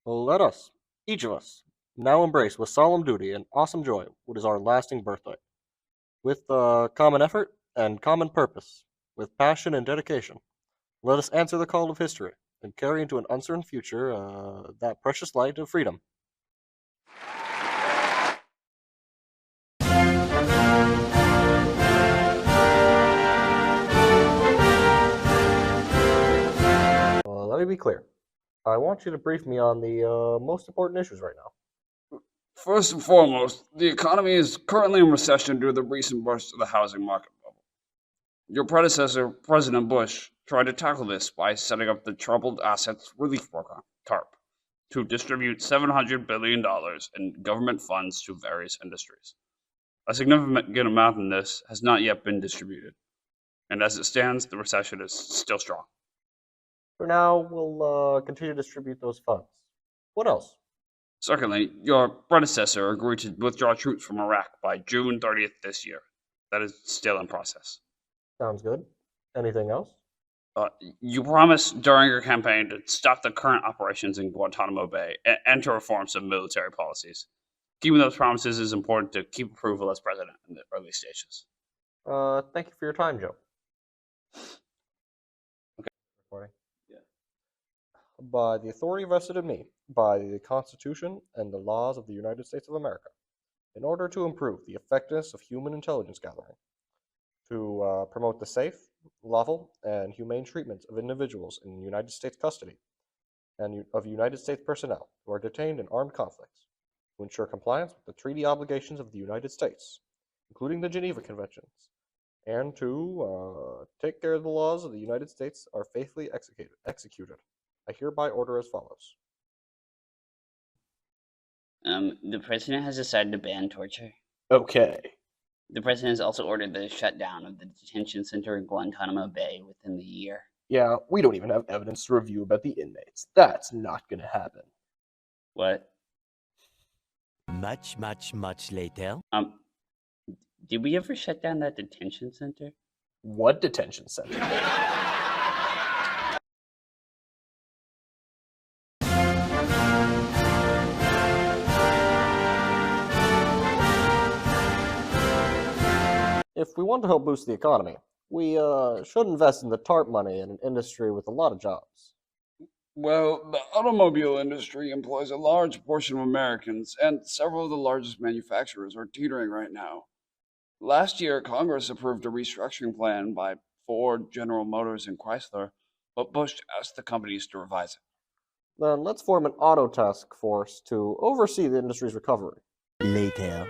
Let us, each of us, now embrace with solemn duty and awesome joy what is our lasting birthright. With common effort and common purpose, with passion and dedication, let us answer the call of history and carry into an uncertain future that precious light of freedom. Let me be clear. I want you to brief me on the most important issues right now. First and foremost, the economy is currently in recession due to the recent burst of the housing market bubble. Your predecessor, President Bush, tried to tackle this by setting up the Troubled Assets Relief Program, TARP, to distribute $700 billion in government funds to various industries. A significant amount of this has not yet been distributed, and as it stands, the recession is still strong. For now, we'll continue to distribute those funds. What else? Secondly, your predecessor agreed to withdraw troops from Iraq by June 30th this year. That is still in process. Sounds good. Anything else? You promised during your campaign to stop the current operations in Guantanamo Bay and to reform some military policies. Keeping those promises is important to keep approval as president in the early stages. Thank you for your time, Joe. Okay. Recording. Yeah. By the authority vested in me, by the Constitution and the laws of the United States of America, in order to improve the effectiveness of human intelligence gathering, to promote the safe, lawful, and humane treatment of individuals in United States custody, and of United States personnel who are detained in armed conflicts, to ensure compliance with the treaty obligations of the United States, including the Geneva Conventions, and to take care of the laws of the United States are faithfully executed. I hereby order as follows. The president has decided to ban torture. Okay. The president has also ordered the shutdown of the detention center in Guantanamo Bay within the year. Yeah, we don't even have evidence to review about the inmates. That's not gonna happen. What? Much later. Did we ever shut down that detention center? What detention center? If we want to help boost the economy, we should invest in the TARP money in an industry with a lot of jobs. Well, the automobile industry employs a large portion of Americans, and several of the largest manufacturers are teetering right now. Last year, Congress approved a restructuring plan by Ford, General Motors, and Chrysler, but Bush asked the companies to revise it. Then let's form an auto task force to oversee the industry's recovery. Later.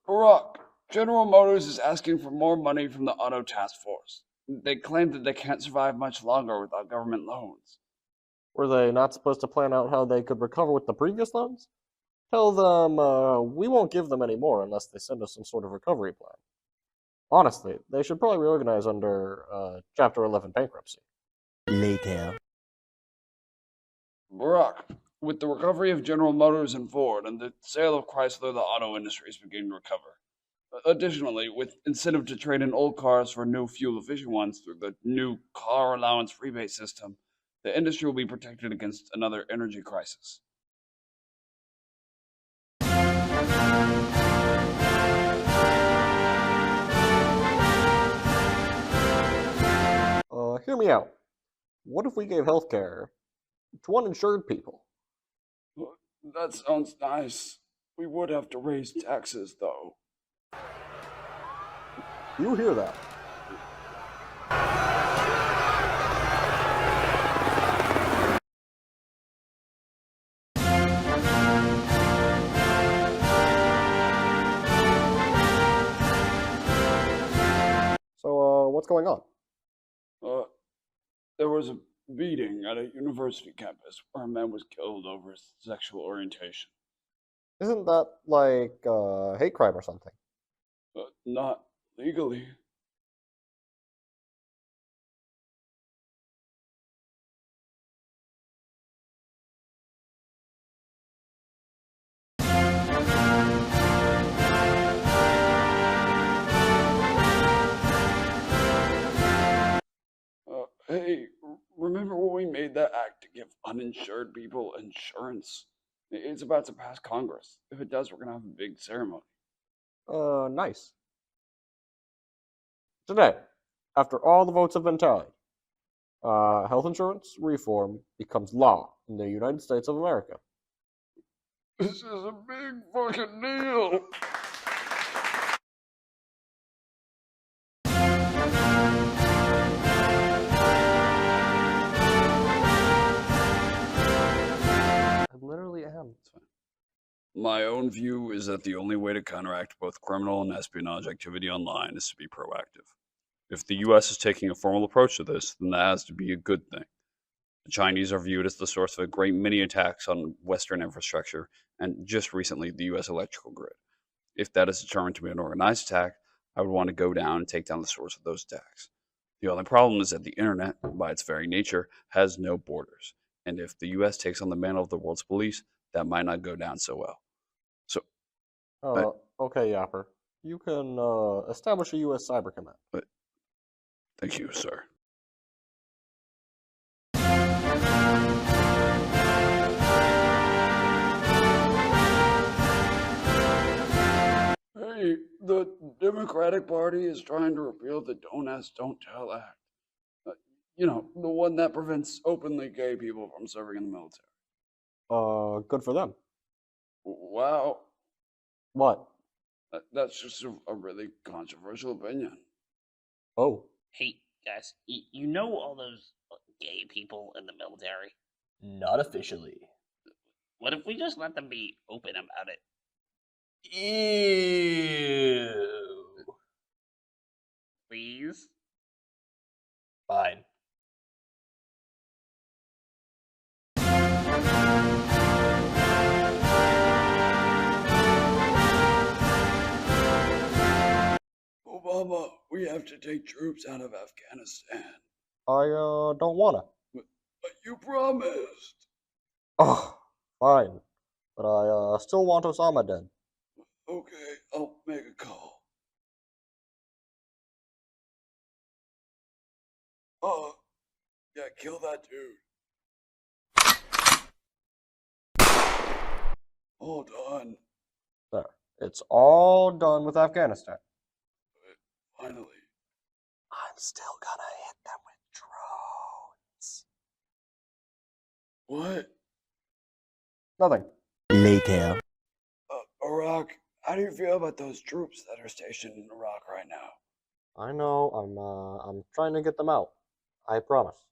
Barack, General Motors is asking for more money from the Auto Task Force. They claim that they can't survive much longer without government loans. Were they not supposed to plan out how they could recover with the previous loans? Tell them we won't give them any more unless they send us some sort of recovery plan. Honestly, they should probably reorganize under Chapter 11 bankruptcy. Later. Barack, with the recovery of General Motors and Ford and the sale of Chrysler, the auto industry is beginning to recover. Additionally, with incentive to trade in old cars for new fuel-efficient ones through the new car allowance rebate system, the industry will be protected against another energy crisis. Hear me out. What if we gave healthcare to uninsured people? That sounds nice. We would have to raise taxes, though. You hear that? So, what's going on? There was a beating at a university campus where a man was killed over his sexual orientation. Isn't that like hate crime or something? Not legally. Hey, Remember when we made that act to give uninsured people insurance? It's about to pass Congress. If it does, we're gonna have a big ceremony. Nice. Today, after all the votes have been tallied, health insurance reform becomes law in the United States of America. This is a big fucking deal. I literally am. My own view is that the only way to counteract both criminal and espionage activity online is to be proactive. If the US is taking a formal approach to this, then that has to be a good thing. The Chinese are viewed as the source of a great many attacks on Western infrastructure, and just recently, the US electrical grid. If that is determined to be an organized attack, I would want to go down and take down the source of those attacks. The only problem is that the internet, by its very nature, has no borders. And if the US takes on the mantle of the world's police, that might not go down so well. So, Okay, Yapper. You can establish a U.S. cyber command. thank you, sir. Hey, the Democratic Party is trying to repeal the Don't Ask, Don't Tell Act. You know, the one that prevents openly gay people from serving in the military. Good for them. Wow, What? that's just a really controversial opinion. Oh. Hey, guys, you know all those gay people in the military? Not officially. What if we just let them be open about it? Ew. Please? Fine. Obama, we have to take troops out of Afghanistan. I don't wanna. But you promised. Oh, fine. But I still want Osama dead. Okay, I'll make a call. Oh, yeah, kill that dude. All done. There. It's all done with Afghanistan. Finally. I'm still gonna hit them with drones. What? Nothing. Later. Iraq, how do you feel about those troops that are stationed in Iraq right now? I know. I'm trying to get them out. I promise.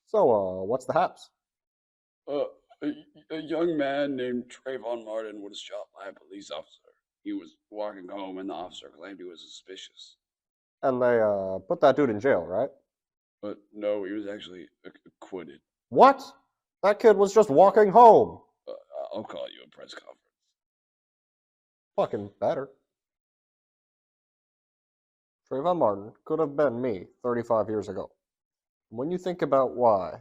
So, what's the haps? A young man named Trayvon Martin was shot by a police officer. He was walking home and the officer claimed he was suspicious. And they put that dude in jail, right? But no, he was actually acquitted. What? That kid was just walking home. I'll call you a press conference. Fucking better. Trayvon Martin could have been me 35 years ago. When you think about why,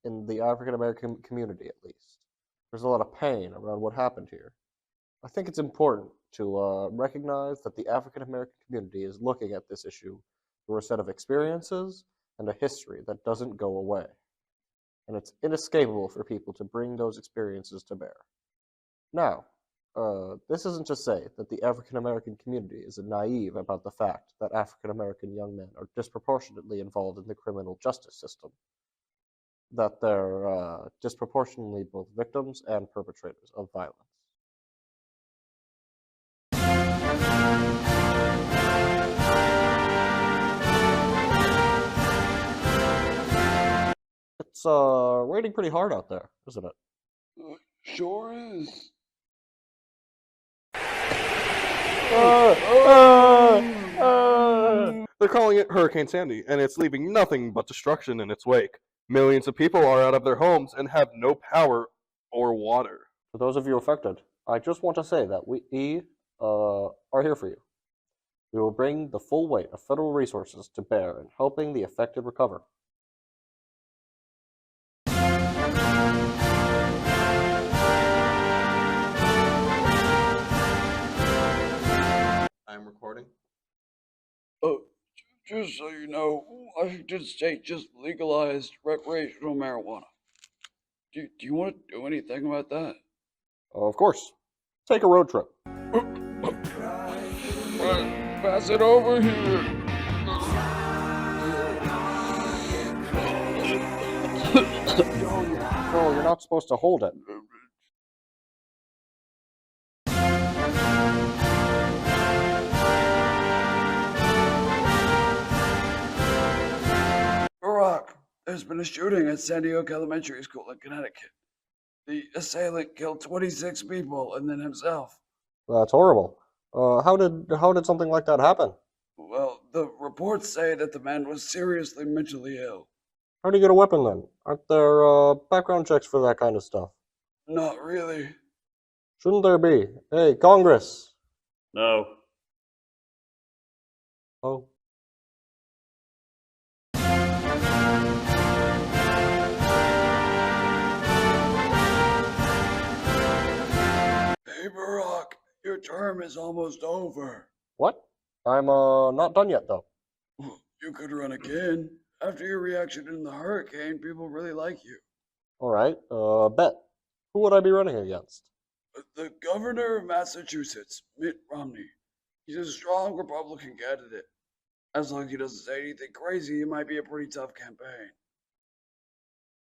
in the African American community at least, there's a lot of pain around what happened here, I think it's important to recognize that the African American community is looking at this issue through a set of experiences and a history that doesn't go away. And it's inescapable for people to bring those experiences to bear. Now, this isn't to say that the African American community is naive about the fact that African American young men are disproportionately involved in the criminal justice system, that they're disproportionately both victims and perpetrators of violence. It's raining pretty hard out there, isn't it? Sure is. They're calling it Hurricane Sandy, and it's leaving nothing but destruction in its wake. Millions of people are out of their homes and have no power or water. For those of you affected, I just want to say that we are here for you. We will bring the full weight of federal resources to bear in helping the affected recover. I'm recording? Oh, just so you know, Washington State just legalized recreational marijuana. Do you want to do anything about that? Of course. Take a road trip. Pass it over here. No, you're not supposed to hold it. Barack, there's been a shooting at San Diego Elementary School in Connecticut. The assailant killed 26 people and then himself. That's horrible. How did something like that happen? Well, the reports say that the man was seriously mentally ill. How do you get a weapon then? Aren't there background checks for that kind of stuff? Not really. Shouldn't there be? Hey, Congress. No. Oh. Hey, Barack, your term is almost over. What? I'm not done yet though. You could run again. After your reaction in the hurricane, people really like you. All right. Bet. Who would I be running against? The governor of Massachusetts, Mitt Romney. He's a strong Republican candidate. As long as he doesn't say anything crazy, it might be a pretty tough campaign.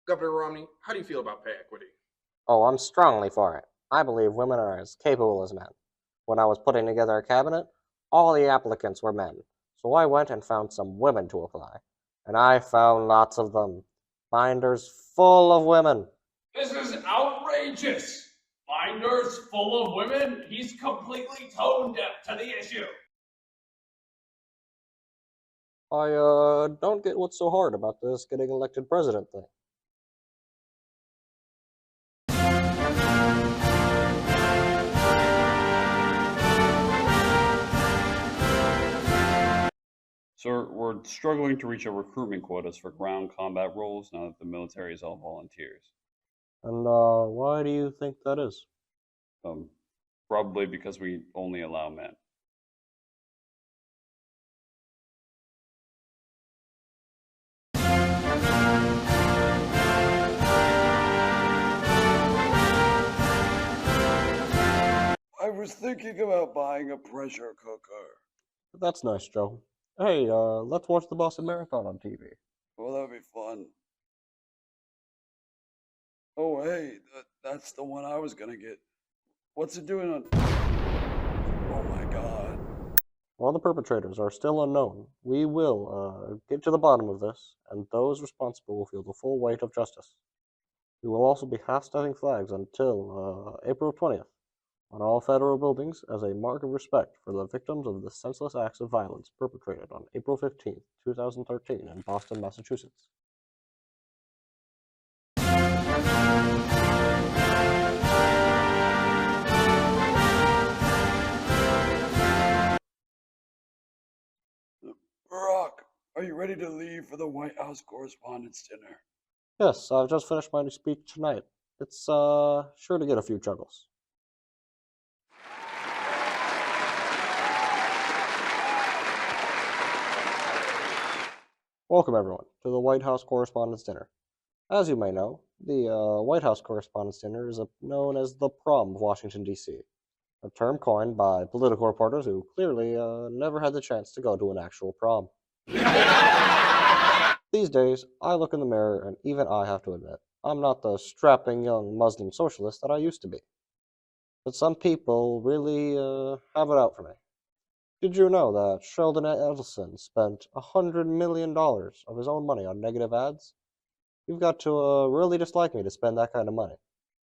Governor Romney, how do you feel about pay equity? Oh, I'm strongly for it. I believe women are as capable as men. When I was putting together a cabinet, all the applicants were men. So I went and found some women to apply. And I found lots of them. Binders full of women. This is outrageous! Binders full of women? He's completely tone deaf to the issue. I don't get what's so hard about this getting elected president thing. Sir, we're struggling to reach our recruitment quotas for ground combat roles now that the military is all volunteers. And why do you think that is? Probably because we only allow men. I was thinking about buying a pressure cooker. That's nice, Joe. Hey, let's watch the Boston Marathon on TV. Well, that'd be fun. Oh, hey, that's the one I was gonna get. What's it doing on... Oh my god. While the perpetrators are still unknown, we will get to the bottom of this, and those responsible will feel the full weight of justice. We will also be half-staffing flags until April 20th on all federal buildings as a mark of respect for the victims of the senseless acts of violence perpetrated on April 15, 2013 in Boston, Massachusetts. Barack, are you ready to leave for the White House Correspondents' Dinner? Yes, I've just finished my speech tonight. It's sure to get a few chuckles. Welcome, everyone, to the White House Correspondents' Dinner. As you may know, the White House Correspondents' Dinner is known as the prom of Washington, D.C., a term coined by political reporters who clearly never had the chance to go to an actual prom. These days, I look in the mirror and even I have to admit, I'm not the strapping young Muslim socialist that I used to be. But some people really have it out for me. Did you know that Sheldon Adelson spent $100 million of his own money on negative ads? You've got to really dislike me to spend that kind of money.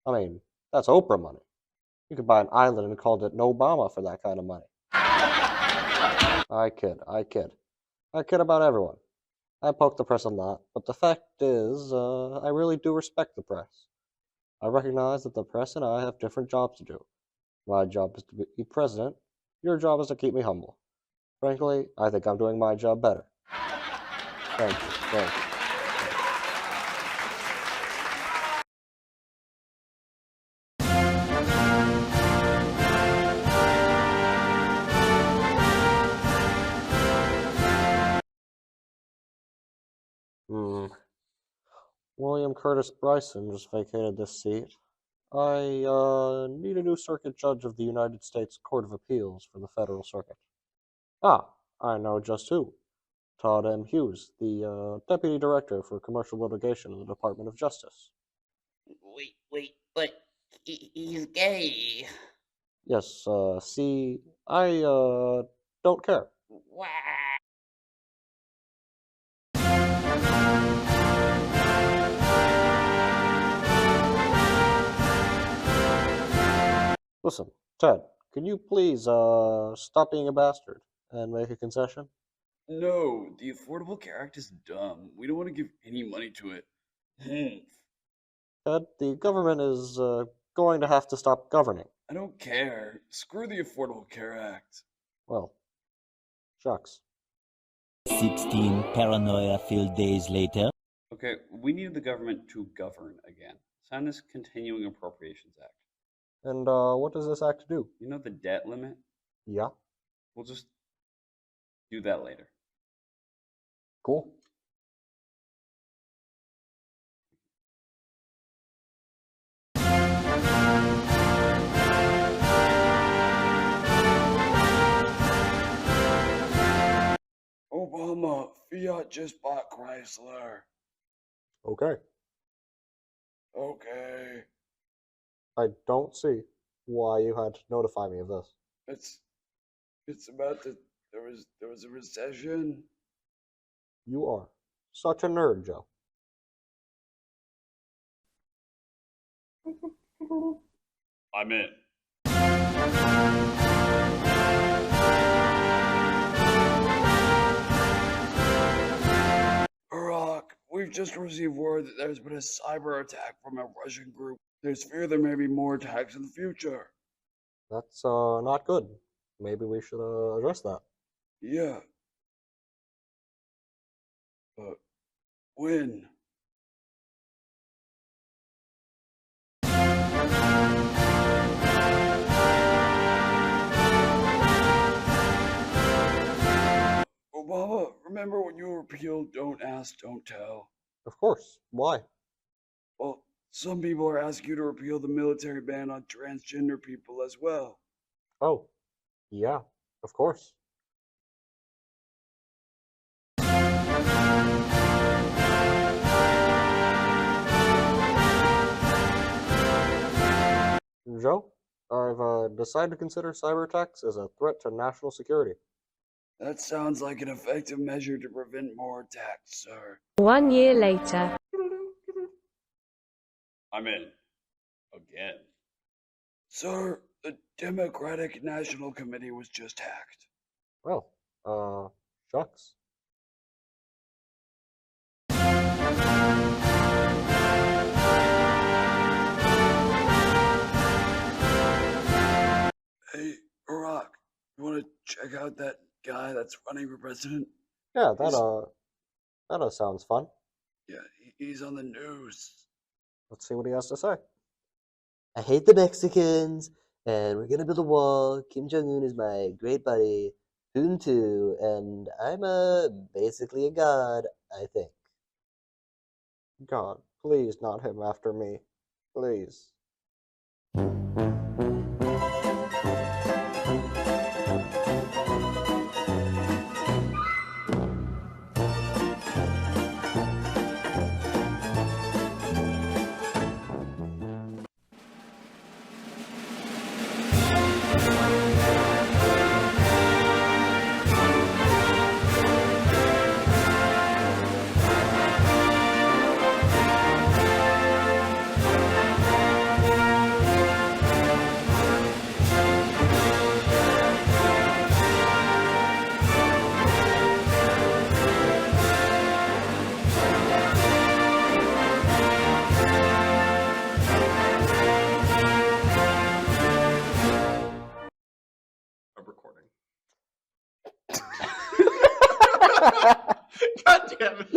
I mean, that's Oprah money. You could buy an island and call it Obama for that kind of money. I kid. I kid about everyone. I poke the press a lot, but the fact is, I really do respect the press. I recognize that the press and I have different jobs to do. My job is to be president. Your job is to keep me humble. Frankly, I think I'm doing my job better. Thank you. William Curtis Bryson just vacated this seat. I need a new circuit judge of the United States Court of Appeals for the Federal Circuit. Ah, I know just who. Todd M. Hughes, the Deputy Director for Commercial Litigation in the Department of Justice. Wait, but he's gay. Yes, see, I don't care. Wah. Listen, Ted, can you please stop being a bastard and make a concession? No, the Affordable Care Act is dumb. We don't want to give any money to it. Ted, the government is going to have to stop governing. I don't care. Screw the Affordable Care Act. Well, shucks. 16 paranoia-filled days later. Okay, we need the government to govern again. Sign this Continuing Appropriations Act. And what does this act do? You know the debt limit? Yeah, We'll just do that later. cool. Obama, Fiat just bought Chrysler. Okay. Okay. I don't see why you had to notify me of this. It's about there was a recession. You are such a nerd, Joe. I'm in. Barack, we've just received word that there's been a cyber attack from a Russian group. There's fear there may be more attacks in the future. That's not good. Maybe we should address that. Yeah. But when? Obama, remember when you repealed Don't Ask, Don't Tell? Of course. Why? Well, some people are asking you to repeal the military ban on transgender people as well. Oh, yeah, of course. Joe, I've decided to consider cyber attacks as a threat to national security. That sounds like an effective measure to prevent more attacks, sir. 1 year later. I'm in. Again. Sir, the Democratic National Committee was just hacked. Well, shucks. Hey, Barack, you want to check out that guy that's running for president? Yeah, He's- that sounds fun. Yeah, he's on the news. Let's see what he has to say. I hate the Mexicans, and we're gonna build a wall. Kim Jong-un is my great buddy, Putin too, and I'm basically a god, I think. God, please not him after me. Please.